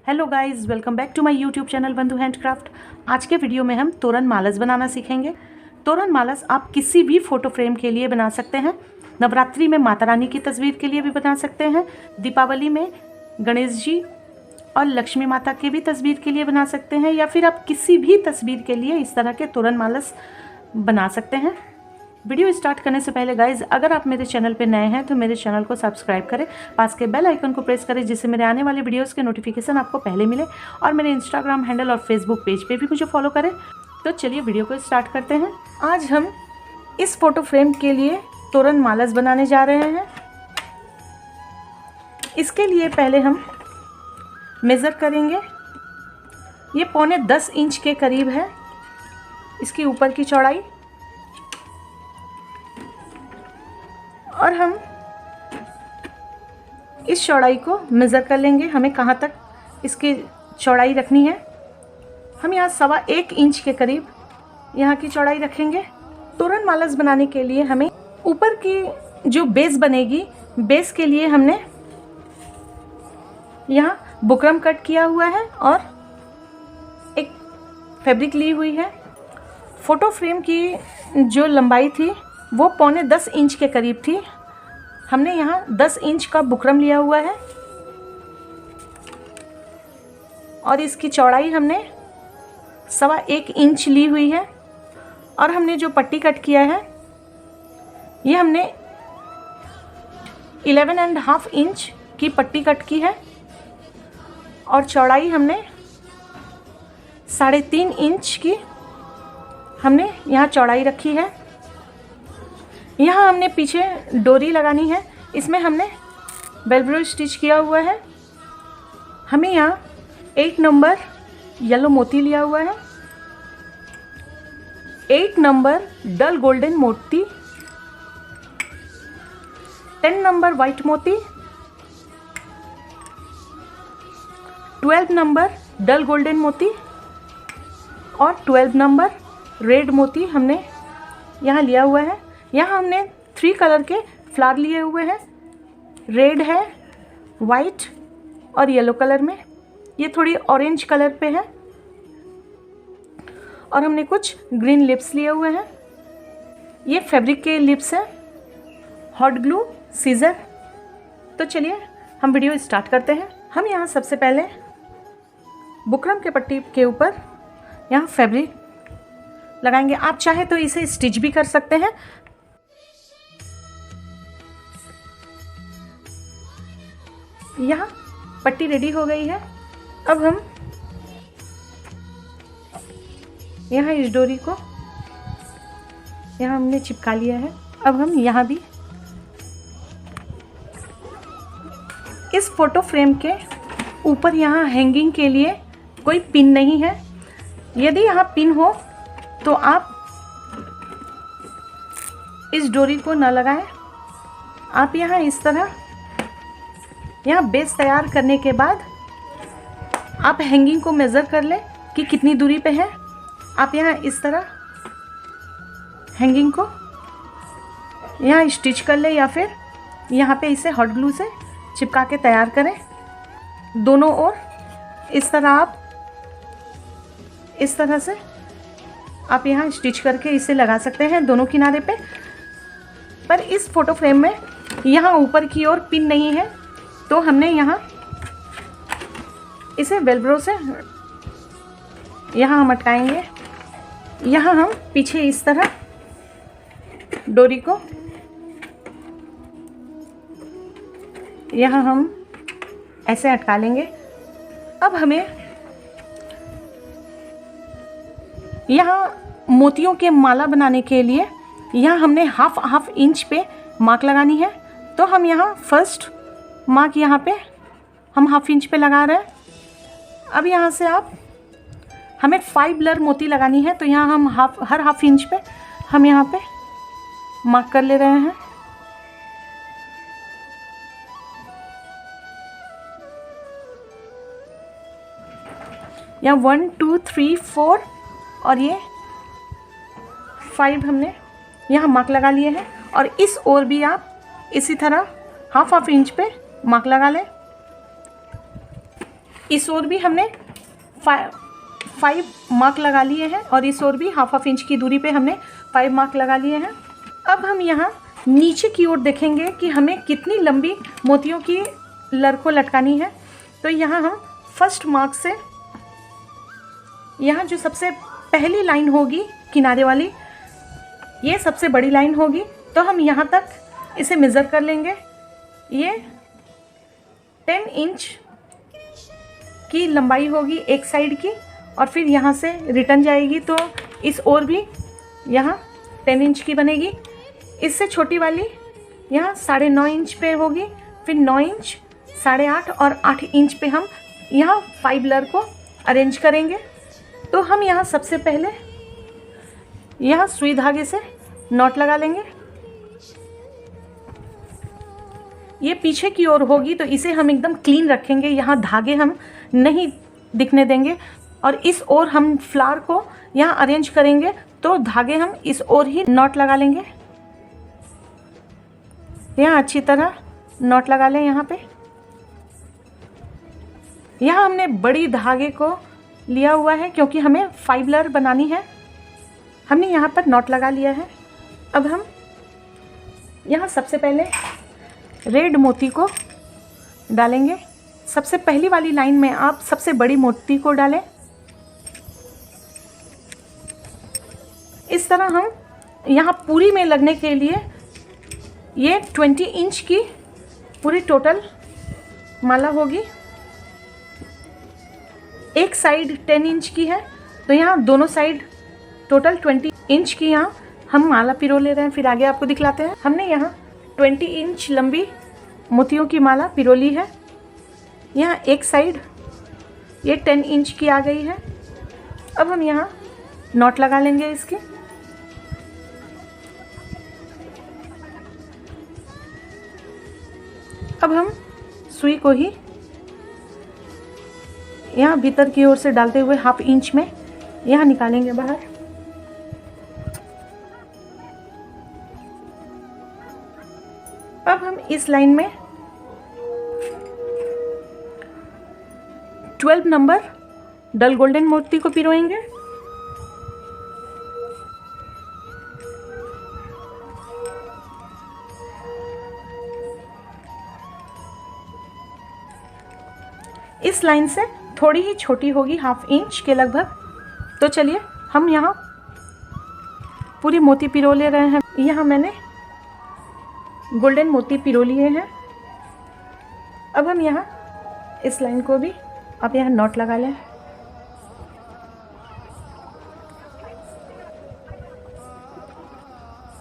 Hello guys, welcome back to my YouTube channel Bandhu handcraft. आज के video में हम तोरण मालस बनाना सीखेंगे। तोरण मालस आप किसी भी फोटो फ्रेम के लिए बना सकते हैं। नवरात्रि में माता रानी की तस्वीर के लिए भी बना सकते हैं। दीपावली में गणेश जी और लक्ष्मी माता की भी तस्वीर के लिए बना सकते हैं, या फिर आप किसी भी तस्वीर के लिए इस तरह के तोरण मालस बना सकते हैं। वीडियो स्टार्ट करने से पहले गाइज, अगर आप मेरे चैनल पे नए हैं तो मेरे चैनल को सब्सक्राइब करें, पास के बेल आइकन को प्रेस करें जिससे मेरे आने वाले वीडियोस के नोटिफिकेशन आपको पहले मिले, और मेरे इंस्टाग्राम हैंडल और फेसबुक पेज पे भी मुझे फॉलो करें। तो चलिए वीडियो को स्टार्ट करते हैं। आज हम इस फोटो फ्रेम के लिए तोरण मालस बनाने जा रहे हैं। इसके लिए पहले हम मेज़र करेंगे। ये 9.25 इंच के करीब है इसकी ऊपर की चौड़ाई, और हम इस चौड़ाई को मेज़र कर लेंगे। हमें कहाँ तक इसकी चौड़ाई रखनी है। हम यहाँ 1.25 इंच के करीब यहाँ की चौड़ाई रखेंगे। तोरण मालस बनाने के लिए हमें ऊपर की जो बेस बनेगी, बेस के लिए हमने यहाँ बुकरम कट किया हुआ है और एक फैब्रिक ली हुई है। फ़ोटो फ्रेम की जो लंबाई थी वो 9.25 इंच के करीब थी। हमने यहाँ 10 इंच का बुकरम लिया हुआ है और इसकी चौड़ाई हमने 1.25 इंच ली हुई है। और हमने जो पट्टी कट किया है ये हमने 11.5 इंच की पट्टी कट की है, और चौड़ाई हमने 3.5 इंच की हमने यहाँ चौड़ाई रखी है। यहाँ हमने पीछे डोरी लगानी है। इसमें हमने वेलवेट स्टिच किया हुआ है। हमें यहाँ 8 नंबर येलो मोती लिया हुआ है, 8 नंबर डल गोल्डन मोती, 10 नंबर वाइट मोती, 12 नंबर डल गोल्डन मोती और 12 नंबर रेड मोती हमने यहाँ लिया हुआ है। यहाँ हमने 3 कलर के फ्लावर लिए हुए हैं। रेड है, वाइट और येलो कलर में। ये थोड़ी ऑरेंज कलर पे है, और हमने कुछ ग्रीन लिप्स लिए हुए हैं। ये फैब्रिक के लिप्स हैं, हॉट ग्लू, सीजर। तो चलिए हम वीडियो स्टार्ट करते हैं। हम यहाँ सबसे पहले बुकरम के पट्टी के ऊपर यहाँ फैब्रिक लगाएंगे। आप चाहे तो इसे स्टिच भी कर सकते हैं। यहाँ पट्टी रेडी हो गई है। अब हम यहाँ इस डोरी को यहाँ हमने चिपका लिया है। अब हम यहाँ भी इस फोटो फ्रेम के ऊपर यहाँ हैंगिंग के लिए कोई पिन नहीं है। यदि यहाँ पिन हो तो आप इस डोरी को न लगाएं। आप यहाँ इस तरह यहाँ बेस तैयार करने के बाद आप हैंगिंग को मेज़र कर लें कि कितनी दूरी पे है। आप यहाँ इस तरह हैंगिंग को यहाँ स्टिच कर लें, या फिर यहाँ पे इसे हॉट ग्लू से चिपका के तैयार करें। दोनों ओर इस तरह आप इस तरह से आप यहाँ स्टिच करके इसे लगा सकते हैं दोनों किनारे पे। पर इस फोटो फ्रेम में यहाँ ऊपर की ओर पिन नहीं है, तो हमने यहाँ इसे वेलक्रो से यहाँ हम अटकाएंगे। यहाँ हम पीछे इस तरह डोरी को यहाँ हम ऐसे अटका लेंगे। अब हमें यहाँ मोतियों के माला बनाने के लिए यहाँ हमने हाफ इंच पे मार्क लगानी है। तो हम यहाँ फर्स्ट मार्क यहाँ पे हम हाफ इंच पे लगा रहे हैं। अब यहाँ से आप हमें 5 लर मोती लगानी है, तो यहाँ हम हर हाफ इंच पे हम यहाँ पे मार्क कर ले रहे हैं। यहाँ 1 2 3 4 और ये 5 हमने यहाँ मार्क लगा लिए हैं। और इस ओर भी आप इसी तरह हाफ इंच पे मार्क लगा लें। इस ओर भी हमने 5 मार्क लगा लिए हैं और इस ओर भी हाफ इंच की दूरी पे हमने 5 मार्क लगा लिए हैं। अब हम यहाँ नीचे की ओर देखेंगे कि हमें कितनी लंबी मोतियों की लर को लटकानी है। तो यहाँ हम फर्स्ट मार्क से, यहाँ जो सबसे पहली लाइन होगी किनारे वाली, ये सबसे बड़ी लाइन होगी, तो हम यहाँ तक इसे मेज़र कर लेंगे। ये 10 इंच की लंबाई होगी एक साइड की, और फिर यहाँ से रिटर्न जाएगी तो इस ओर भी यहाँ 10 इंच की बनेगी। इससे छोटी वाली यहाँ 9.5 इंच पे होगी, फिर 9 इंच, 8.5 और 8 इंच पे हम यहाँ 5 लर को अरेंज करेंगे। तो हम यहाँ सबसे पहले यहाँ सुई धागे से नॉट लगा लेंगे। ये पीछे की ओर होगी तो इसे हम एकदम क्लीन रखेंगे, यहाँ धागे हम नहीं दिखने देंगे। और इस ओर हम फ्लावर को यहाँ अरेंज करेंगे तो धागे हम इस ओर ही नॉट लगा लेंगे। यहाँ अच्छी तरह नॉट लगा लें। यहाँ पे यहाँ हमने बड़ी धागे को लिया हुआ है क्योंकि हमें 5 लर बनानी है। हमने यहाँ पर नॉट लगा लिया है। अब हम यहाँ सबसे पहले रेड मोती को डालेंगे। सबसे पहली वाली लाइन में आप सबसे बड़ी मोती को डालें। इस तरह हम यहाँ पूरी में लगने के लिए ये 20 इंच की पूरी टोटल माला होगी। एक साइड 10 इंच की है तो यहाँ दोनों साइड टोटल 20 इंच की यहाँ हम माला पिरो ले रहे हैं। फिर आगे आपको दिखलाते हैं। हमने यहाँ 20 इंच लंबी मोतियों की माला पिरो ली है। यहाँ एक साइड ये 10 इंच की आ गई है। अब हम यहाँ नॉट लगा लेंगे इसके। अब हम सुई को ही यहाँ भीतर की ओर से डालते हुए 1/2 इंच में यहाँ निकालेंगे बाहर। अब हम इस लाइन में 12 नंबर डल गोल्डन मोती को पिरोएंगे। इस लाइन से थोड़ी ही छोटी होगी, 1/2 इंच के लगभग। तो चलिए हम यहाँ पूरी मोती पिरो ले रहे हैं। यहाँ मैंने गोल्डन मोती पिरो लिए हैं। अब हम यहाँ इस लाइन को भी आप यहाँ नॉट लगा लें।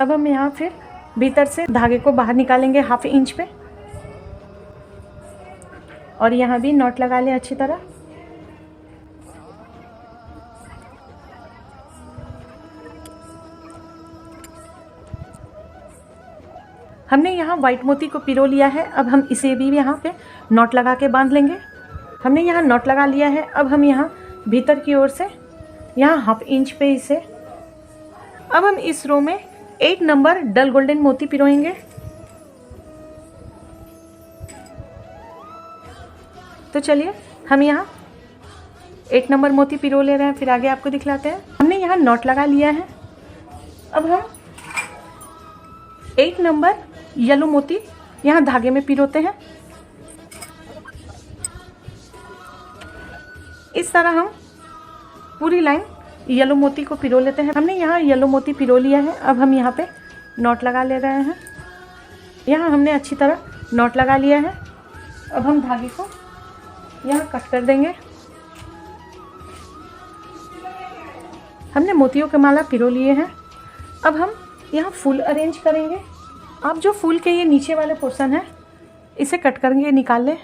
अब हम यहाँ फिर भीतर से धागे को बाहर निकालेंगे 1/2 इंच पे और यहाँ भी नॉट लगा लें अच्छी तरह। हमने यहाँ वाइट मोती को पिरो लिया है। अब हम इसे भी यहाँ पे नॉट लगा के बांध लेंगे। हमने यहाँ नॉट लगा लिया है। अब हम यहाँ भीतर की ओर से यहाँ 1/2 इंच पे इसे, अब हम इस रो में 8 नंबर डल गोल्डन मोती पिरोएंगे। तो चलिए हम यहाँ 8 नंबर मोती पिरो ले रहे हैं। फिर आगे आपको दिखलाते हैं। हमने यहाँ नॉट लगा लिया है। अब हम 8 नंबर येलो मोती यहाँ धागे में पिरोते हैं। इस तरह हम पूरी लाइन येलो मोती को पिरो लेते हैं। हमने यहाँ येलो मोती पिरो लिया है। अब हम यहाँ पे नॉट लगा ले रहे हैं। यहाँ हमने अच्छी तरह नॉट लगा लिया है। अब हम धागे को यहाँ कट कर देंगे। हमने मोतियों के माला पिरो लिए हैं। अब हम यहाँ फूल अरेंज करेंगे। आप जो फूल के ये नीचे वाले पोर्शन है इसे कट करके निकाल लें।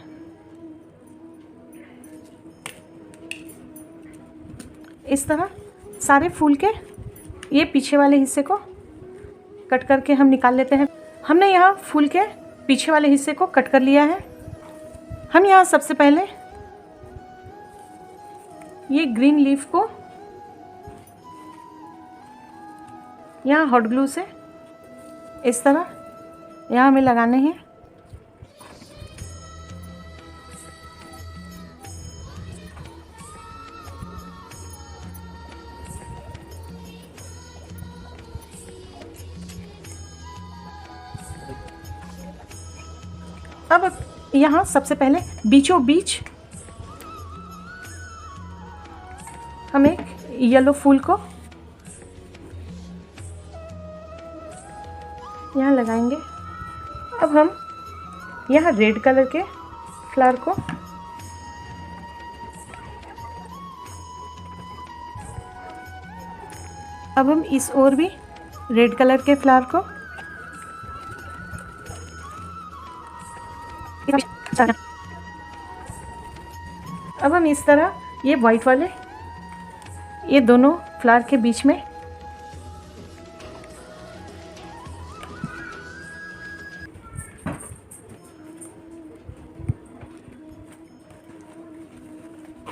इस तरह सारे फूल के ये पीछे वाले हिस्से को कट करके हम निकाल लेते हैं। हमने यहाँ फूल के पीछे वाले हिस्से को कट कर लिया है। हम यहाँ सबसे पहले ये ग्रीन लीफ को यहाँ हॉट ग्लू से इस तरह यहाँ हमें लगाने हैं। अब यहाँ सबसे पहले बीचों बीच हम एक येलो फूल को यहाँ लगाएंगे। अब हम यहाँ रेड कलर के फ्लावर को अब हम इस ओर भी रेड कलर के फ्लावर को अब हम इस तरह ये वाइट वाले ये दोनों फ्लावर के बीच में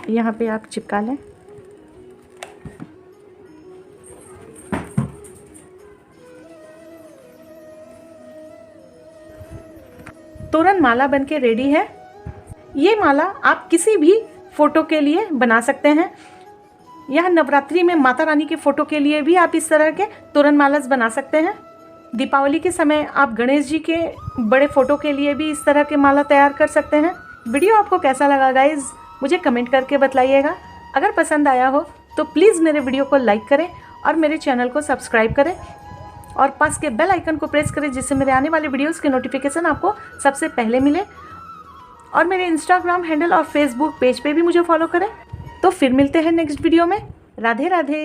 यहाँ पे आप चिपका लें। तोरण माला बनके रेडी है। ये माला आप किसी भी फोटो के लिए बना सकते हैं। यह नवरात्रि में माता रानी के फोटो के लिए भी आप इस तरह के तोरण माला बना सकते हैं। दीपावली के समय आप गणेश जी के बड़े फोटो के लिए भी इस तरह के माला तैयार कर सकते हैं। वीडियो आपको कैसा लगा गाइज, मुझे कमेंट करके बताइएगा। अगर पसंद आया हो तो प्लीज़ मेरे वीडियो को लाइक करें और मेरे चैनल को सब्सक्राइब करें और पास के बेल आइकन को प्रेस करें, जिससे मेरे आने वाले वीडियोस के नोटिफिकेशन आपको सबसे पहले मिले। और मेरे इंस्टाग्राम हैंडल और फेसबुक पेज पे भी मुझे फॉलो करें। तो फिर मिलते हैं नेक्स्ट वीडियो में। राधे राधे।